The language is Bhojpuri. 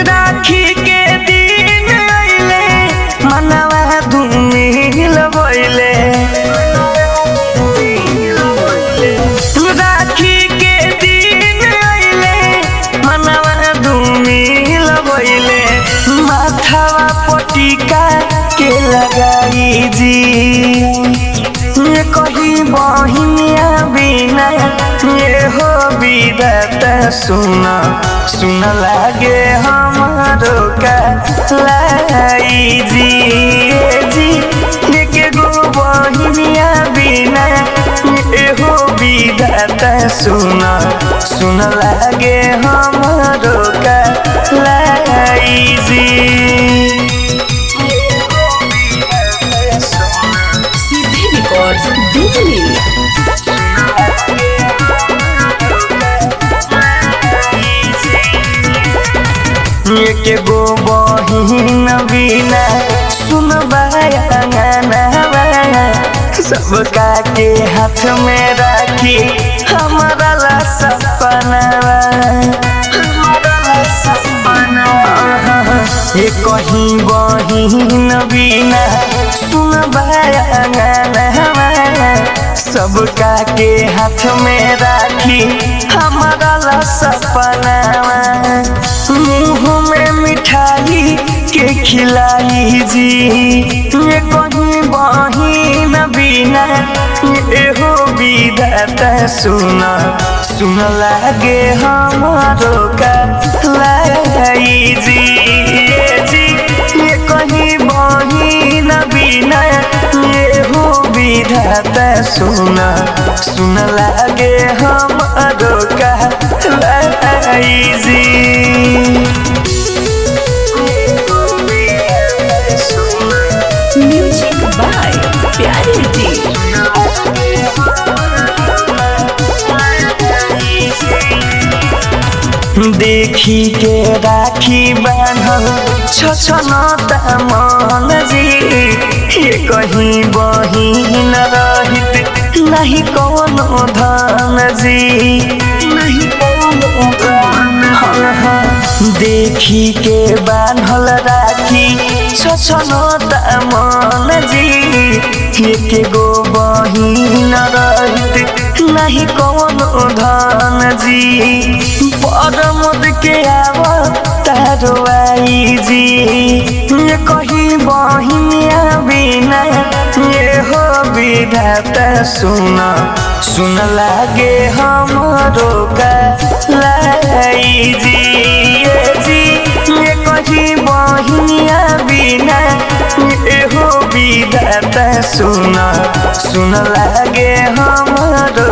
राखी के दिन आइले मनवा धूमिल भइले राखी के दिन आइले मनवा धूमिल भइले माथवा पटिका के लगाई जी कही बहिनिया बिना ये हो विधाता सुन लागे हमारो का लाई जी के गो बहिनिया बिना ये हो विधाता सुन लागे हमारो का लाई जी के गो बहिन बिना सुनबाया सबका के हाथ में राखी हमारा ला सपना ये कहीं बहिन बिना सुनबाया सबका के हाथ में राखी हमारा ला सपना मुँह में मिठाई के खिलाई जी ये कहीं बहिन बिना एहो विधाता सुन लागे हमारो का लाई जी ये कहीं बहिन बिना एहो विधाता सुन लागे हमारो का लाई जी म्यूजिक बाय प्यारे जी देखी के राखी बांधल छछनता मन जी ये कहीं बहिन रहित नहीं कोनो धन जी नहीं कोनो धन देखी के बांधल राखी छछनता मन जी के गो बहिन रहित नहीं कोनो धन जी परमद के तारो आई जी ये कहीं बहिनिया बिना ये हो विधाता सुन लागे हमारो का लाई जी ये कहीं बहिनिया बिना ये हो विधाता सुन लागे हमारो